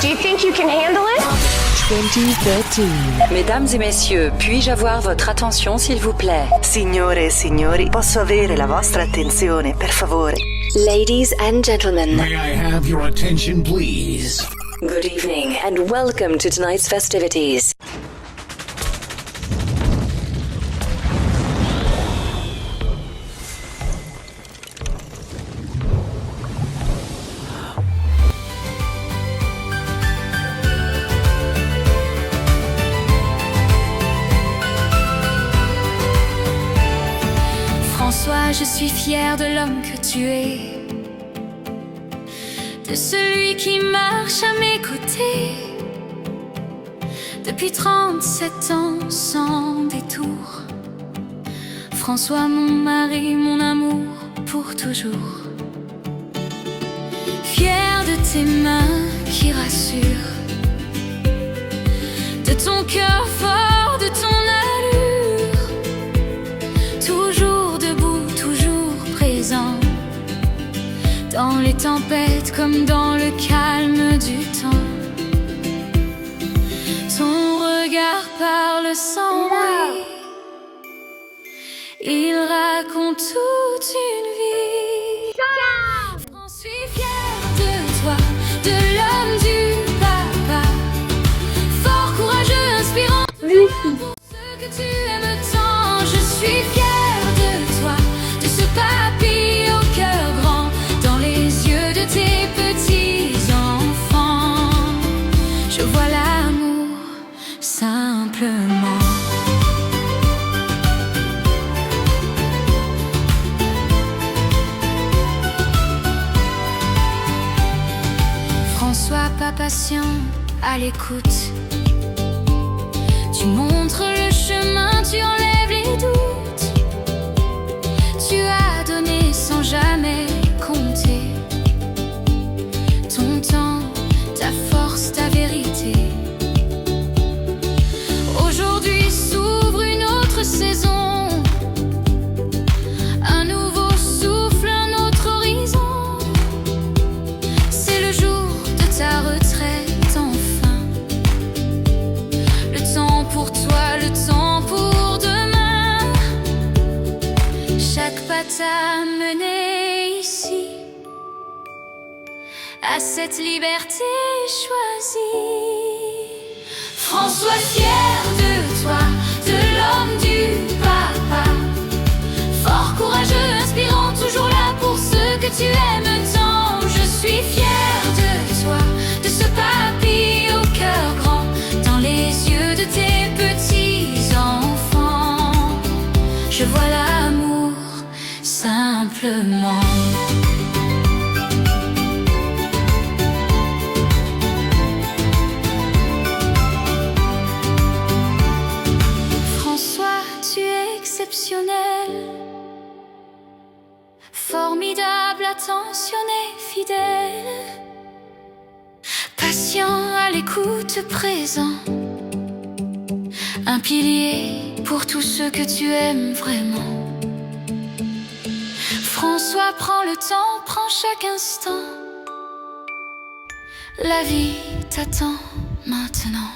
Do you think you can handle it? 2013. Mesdames et messieurs, puis-je avoir votre attention s'il vous plaît? Signore e signori, posso avere la vostra attenzione, per favore? Ladies and gentlemen, May I have your attention, please? good evening and welcome to tonight's festivities. François, je suis fière de l'homme que tu es, de celui qui marche à mes côtés depuis 37 ans sans détour. François, mon mari, mon amour pour toujours. Fière de tes mains qui rassurent, de ton cœur fort, de ton allure, toujours debout, toujours présent, dans les tempêtes comme dans le calme du temps. Ton regard parle sans bruit, il raconte toute une vie. J'en suis fière de toi, de l'homme du papa, fort, courageux, inspirant, pour ce que tu aimes tant. Je suis fière de toi, de ce papy au cœur grand, dans les yeux de tes petits enfants. Je vois l'amour simplement. Sois pas patient, à l'écoute. Tu montres le chemin, tu enlèves les doutes. Tu as donné sans jamais compter ton temps, ta force, ta vérité. Aujourd'hui s'ouvre une autre saison, un nouveau souffle, un autre horizon. C'est le jour ta retraite enfin, le temps pour toi, le temps pour demain. Chaque pas t'a mené ici, à cette liberté choisie. François, fier de toi, de l'homme du papa, fort, courageux, inspirant, toujours là pour ceux que tu aimes tant. Je suis fière de toi, de ce papy au cœur grand, dans les yeux de tes petits enfants. Je vois l'amour simplement. François, tu es exceptionnel, formidable, attentionné, fidèle, patient, à l'écoute, présent, un pilier pour tous ceux que tu aimes vraiment. François, prends le temps, prends chaque instant, la vie t'attend maintenant.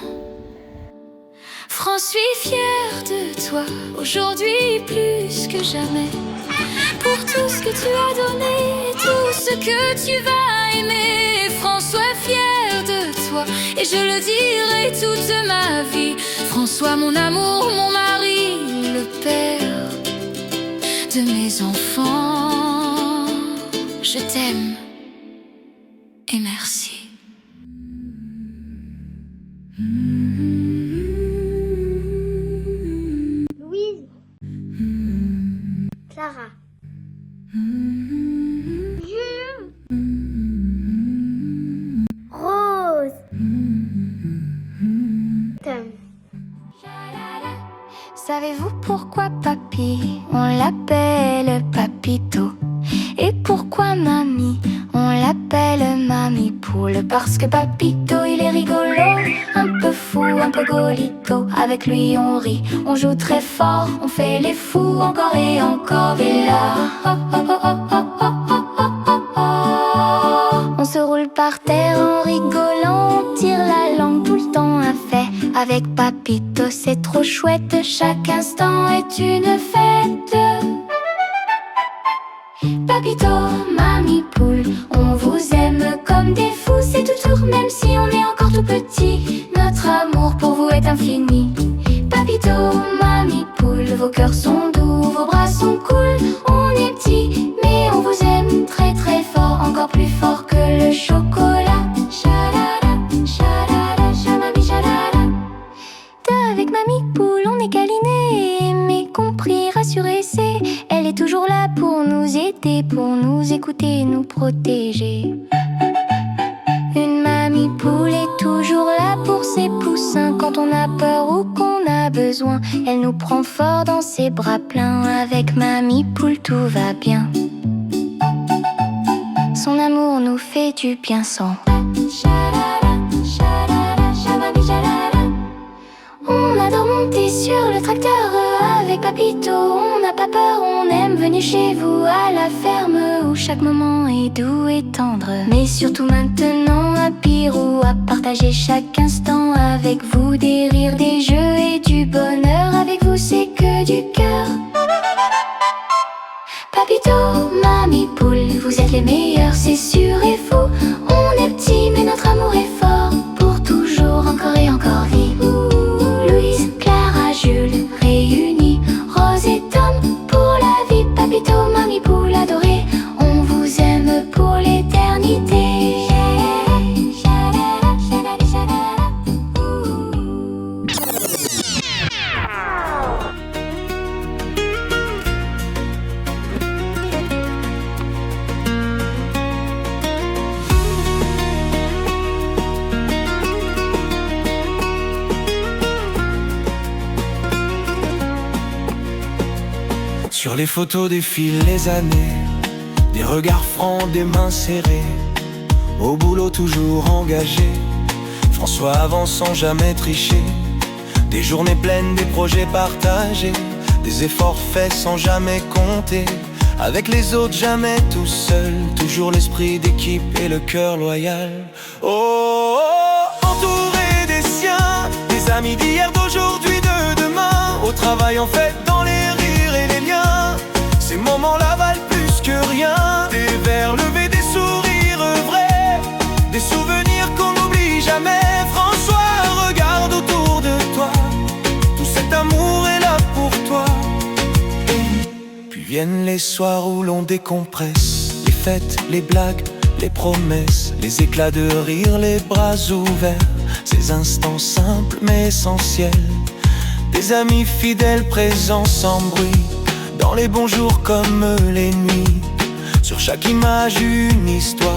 François, fier de toi, aujourd'hui plus que jamais, pour tout ce que tu as donné, tout ce que tu vas aimer. François, fier de toi, et je le dirai toute ma vie. François, mon amour, mon mari, le père de mes enfants. Je t'aime et merci. Louise, Clara, Jules, Rose, Tom. Savez-vous pourquoi papy, on l'appelle papito? Et pourquoi mamie, on l'appelle mamie poule? Parce que papito, il est rigolo, un peu fou, un peu golito. Avec lui on rit, on joue très fort, on fait les fous encore et encore. Villa, oh, oh, oh, oh, oh, oh, oh, oh, oh, oh. On se roule par terre en rigolant, on tire Avec Papito, c'est trop chouette. Chaque instant est une fête. Papito, mamie poule, on vous aime comme des fous. C'est tout tour, même si on est encore tout petit. Notre amour pour vous est infini. Papito, mamie poule, vos cœurs sont doux, vos bras sont cool. On est petits, mais on vous aime très très fort. Encore plus fort que le chocolat. Chalala, chalala, chamami, chalala. Avec mamie poule, on est câlinés, aimés, compris, rassurés, c'est. Elle est toujours là pour nous aider, pour nous écouter, nous protéger. Une mamie poule est toujours là pour ses poussins. Quand on a peur ou qu'on a besoin, elle nous prend fort dans ses bras pleins. Avec mamie poule, tout va bien. Son amour nous fait du bien sans. Chalala, chalala, chamami, chalala. On adore monter sur le tracteur avec Papito. On n'a pas peur, on aime venir chez vous à la ferme où chaque moment est doux et tendre. Mais surtout maintenant à Pirou, à partager chaque instant avec vous. Des rires, des jeux et du bonheur. Avec vous c'est que du cœur. Papito, mamie poule, vous êtes les meilleurs, c'est sûr et faux. On est petits mais notre amour est fort. Pour toujours, encore et encore vie. Louise, Clara, Jules, réunis, Rose et Tom, pour la vie. Papito, mamie poule adorée, on vous aime pour l'éternité. Sur les photos défilent les années, des regards francs, des mains serrées, au boulot toujours engagé. François avance sans jamais tricher, des journées pleines, des projets partagés, des efforts faits sans jamais compter. Avec les autres jamais tout seul, toujours l'esprit d'équipe et le cœur loyal. Oh, oh, entouré des siens, des amis d'hier, d'aujourd'hui, de demain. Au travail en fait, dans les rires et les liens, ces moments-là valent plus que rien. Des verres levés, des sourires vrais, des souvenirs qu'on n'oublie jamais. François, regarde autour de toi, tout cet amour est là pour toi. Puis viennent les soirs où l'on décompresse, les fêtes, les blagues, les promesses, les éclats de rire, les bras ouverts. Ces instants simples mais essentiels, des amis fidèles présents sans bruit, dans les bons jours comme les nuits. Sur chaque image une histoire,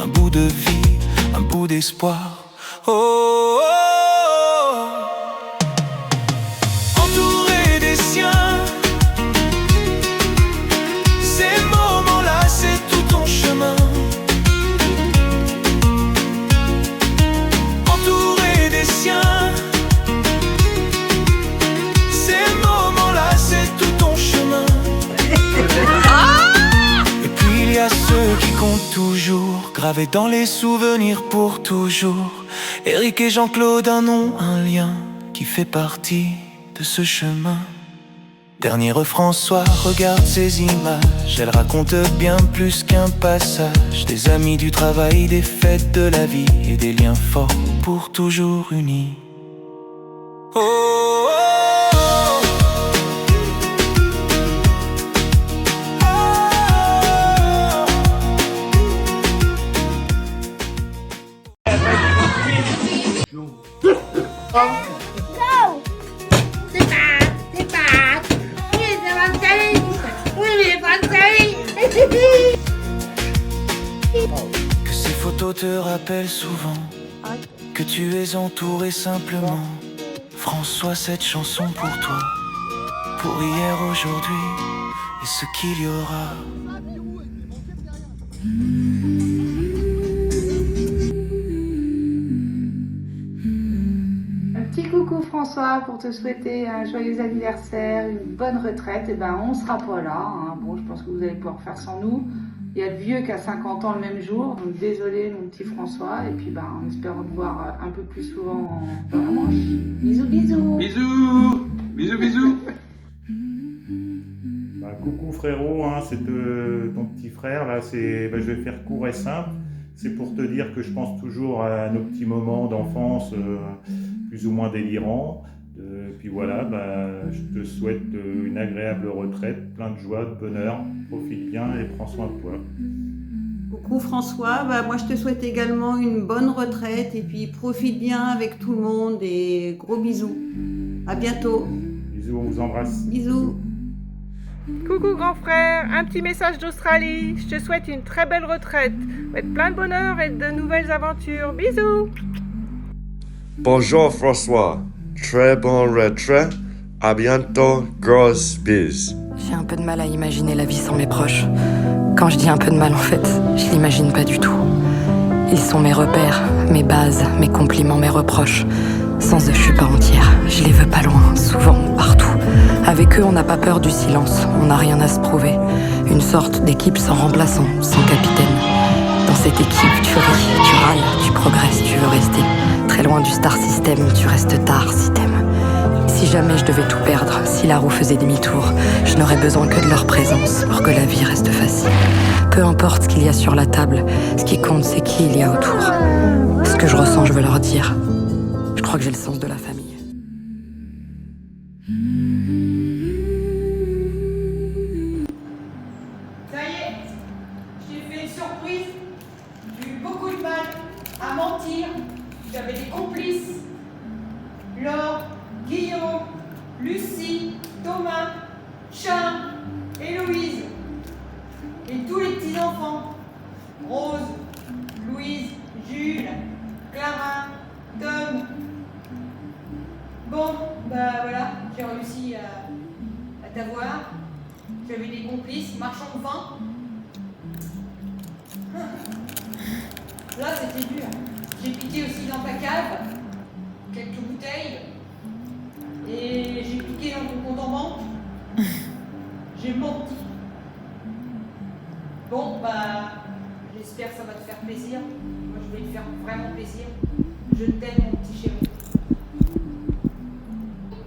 un bout de vie, un bout d'espoir. Oh, oh, oh. Entouré des siens, ces moments-là c'est tout ton chemin. Entouré des siens, ces moments-là c'est tout ton chemin. Et puis il y a ceux qui comptent toujours, gravés dans les souvenirs pour toujours. Eric et Jean-Claude, un nom, un lien qui fait partie de ce chemin. Dernier François, regarde ces images, elles racontent bien plus qu'un passage. Des amis du travail, des fêtes de la vie et des liens forts pour toujours unis. Oh, oh, oh. Que ces photos te rappellent souvent que tu es entouré simplement. François, cette chanson pour toi, pour hier, aujourd'hui et ce qu'il y aura. Un petit coucou François pour te souhaiter un joyeux anniversaire, une bonne retraite. Et ben on sera pas là, hein. Bon, je pense que vous allez pouvoir faire sans nous. Il y a le vieux qui a 50 ans le même jour, donc désolé mon petit François, et puis en espérant te voir un peu plus souvent dans la Manche. Bisous, bisous. Bisous. Bisous, bisous. Coucou frérot, hein, c'est ton petit frère là. Je vais faire court et simple. C'est pour te dire que je pense toujours à nos petits moments d'enfance, plus ou moins délirants. Puis voilà, je te souhaite une agréable retraite, plein de joie, de bonheur. Profite bien et prends soin de toi. Coucou François, moi je te souhaite également une bonne retraite et puis profite bien avec tout le monde et gros bisous. À bientôt. Bisous, on vous embrasse. Bisous. Coucou grand frère, un petit message d'Australie. Je te souhaite une très belle retraite, avec plein de bonheur et de nouvelles aventures. Bisous. Bonjour François, très bonne retraite. À bientôt, grosse bise. J'ai un peu de mal à imaginer la vie sans mes proches. Quand je dis un peu de mal, en fait, je l'imagine pas du tout. Ils sont mes repères, mes bases, mes compliments, mes reproches. Sans eux, je suis pas entière. Je les veux pas loin, souvent, partout. Avec eux, on n'a pas peur du silence. On n'a rien à se prouver. Une sorte d'équipe sans remplaçant, sans capitaine. Dans cette équipe, tu ris, tu râles, tu progresses, tu veux rester. Très loin du star system, tu restes tard si t'aimes. Si jamais je devais tout perdre, si la roue faisait demi-tour, je n'aurais besoin que de leur présence pour que la vie reste facile. Peu importe ce qu'il y a sur la table, ce qui compte, c'est qui il y a autour. Ce que je ressens, je veux leur dire. Je crois que j'ai le sens de la famille. Ça y est, je t'ai fait une surprise. J'ai eu beaucoup de mal à mentir. J'avais des complices. Laure, Guillaume, Lucie, Thomas, Charles, Héloïse. Et tous les petits-enfants. Rose, Louise, Jules, Clara, Tom. Bon, voilà, j'ai réussi à t'avoir. J'avais des complices, marchands de vin. Là, c'était dur. J'ai piqué aussi dans ta cave quelques bouteilles. Et j'ai piqué dans ton compte en banque. J'ai menti. Bon, j'espère que ça va te faire plaisir. Moi, je vais te faire vraiment plaisir. Je t'aime, mon petit chéri.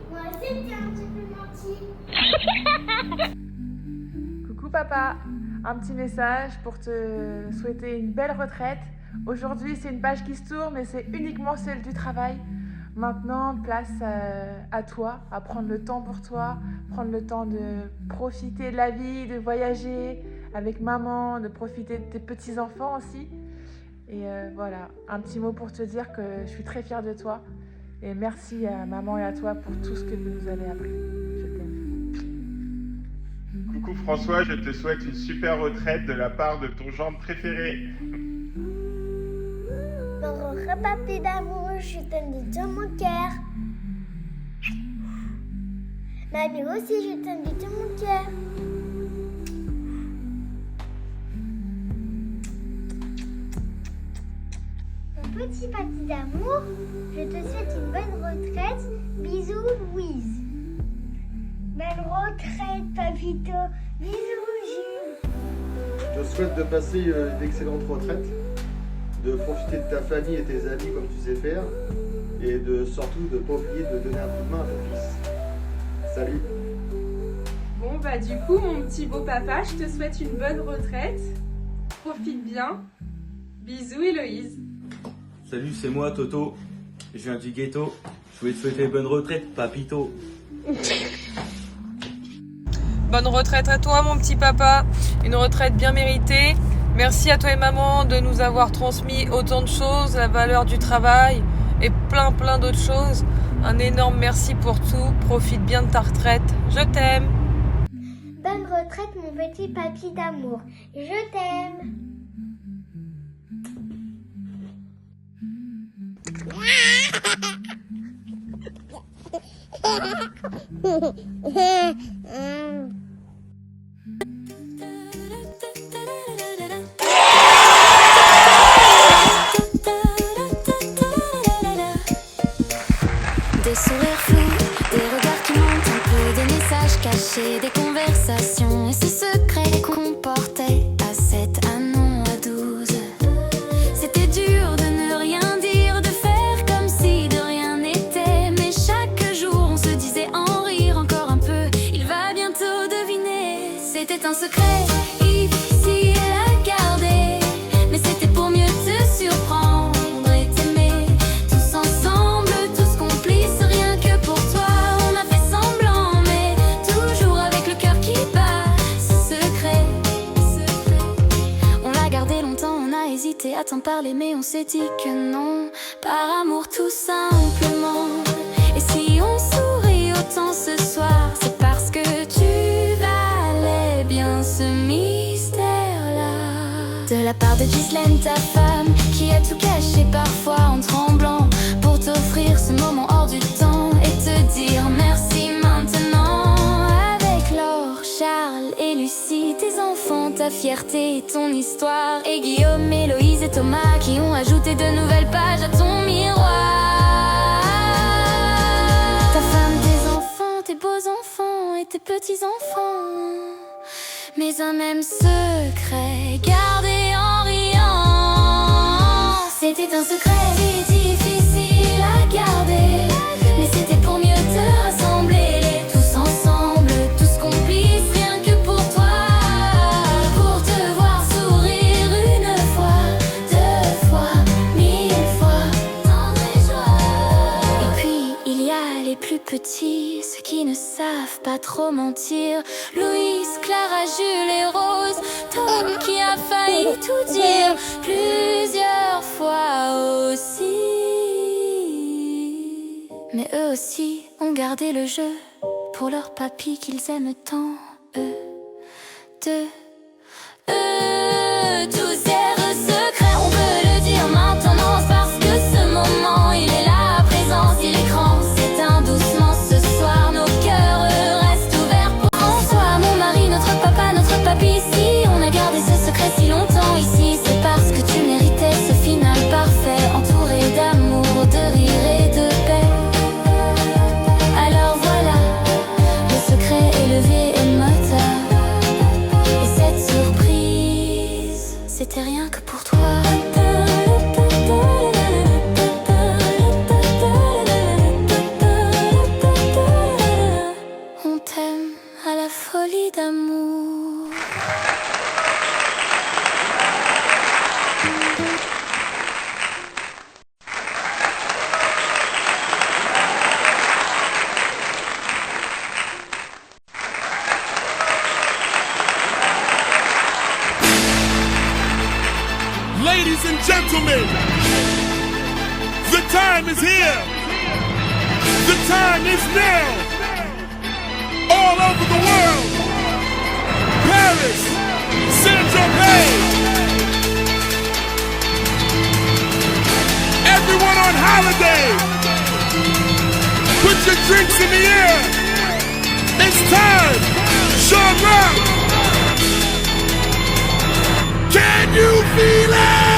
Moi aussi, t'es un petit peu menti. Coucou papa, un petit message pour te souhaiter une belle retraite. Aujourd'hui, c'est une page qui se tourne, mais c'est uniquement celle du travail. Maintenant, place à toi, à prendre le temps pour toi, prendre le temps de profiter de la vie, de voyager avec maman, de profiter de tes petits-enfants aussi. Et voilà, un petit mot pour te dire que je suis très fière de toi. Et merci à maman et à toi pour tout ce que vous nous avez appris. Je t'aime. Coucou François, je te souhaite une super retraite de la part de ton gendre préféré. Mon repas d'amour, je t'aime de tout mon cœur. Mamie aussi, je t'aime de tout mon cœur. Mon petit papy d'amour, je te souhaite une bonne retraite. Bisous, Louise. Bonne retraite, papito. Bisous, Jules. Je te souhaite de passer une excellente retraite, de profiter de ta famille et tes amis comme tu sais faire, et surtout de ne pas oublier de donner un coup de main à ton fils. Salut. Bon du coup mon petit beau papa, je te souhaite une bonne retraite. Profite bien. Bisous Héloïse. Salut, c'est moi Toto. Je viens du ghetto. Je voulais te souhaiter bonne retraite, papito. Bonne retraite à toi mon petit papa, une retraite bien méritée. Merci à toi et maman de nous avoir transmis autant de choses, la valeur du travail et plein d'autres choses. Un énorme merci pour tout, profite bien de ta retraite, je t'aime. Bonne retraite mon petit papy d'amour, je t'aime. Des sourires fous, des regards qui montent un peu, des messages cachés, des conversations et ce secret qu'on portait à cette un secret difficile à garder, mais c'était pour mieux te surprendre et t'aimer. Tous ensemble, tous complices, rien que pour toi. On a fait semblant, mais toujours avec le cœur qui bat. Ce secret, on l'a gardé longtemps, on a hésité à t'en parler, mais on s'est dit que non, par amour tout simplement. Et si on sourit autant ce soir, c'est parce que tu valais bien ce mystère-là. De la part de Ghislaine, ta femme, qui a tout caché parfois en tremblant, pour t'offrir ce moment hors du temps et te dire merci maintenant. Avec Laure, Charles et Lucie, tes enfants, ta fierté et ton histoire, et Guillaume, Héloïse et Thomas qui ont ajouté de nouvelles pages à ton miroir. Ta femme, tes enfants, tes beaux enfants et tes petits-enfants, mais un même secret gardé en riant. C'était un secret difficile à garder, mais c'était pour mieux te rassembler. Tous ensemble, tous complices, rien que pour toi. Pour te voir sourire une fois, deux fois, mille fois, tendre et joie. Et puis il y a les plus petits, ceux qui ne savent pas trop mentir. Louise, Clara, Jules et Rose, Tom qui a failli tout dire plusieurs fois aussi. Mais eux aussi ont gardé le jeu pour leur papy qu'ils aiment tant. Eux, deux, tous ces secrets, on peut le dire maintenant, parce que ce moment il est là à présent. Si l'écran s'éteint doucement ce soir, nos cœurs restent ouverts pour François, mon mari, notre papa, notre papy. Si on a gardé ce secret si longtemps ici, c'est parce que tu méritais ce final parfait, entouré d'amour, de rire et de paix. Alors voilà, le secret est levé et moteur. Et cette surprise, c'était rien que pour toi. On t'aime à la folie d'amour. Ladies and gentlemen, the time is here. The time is now. All over the world. Paris, Saint-Tropez. Everyone on holiday. Put your drinks in the air. It's time. Sean Rock. Can you feel it?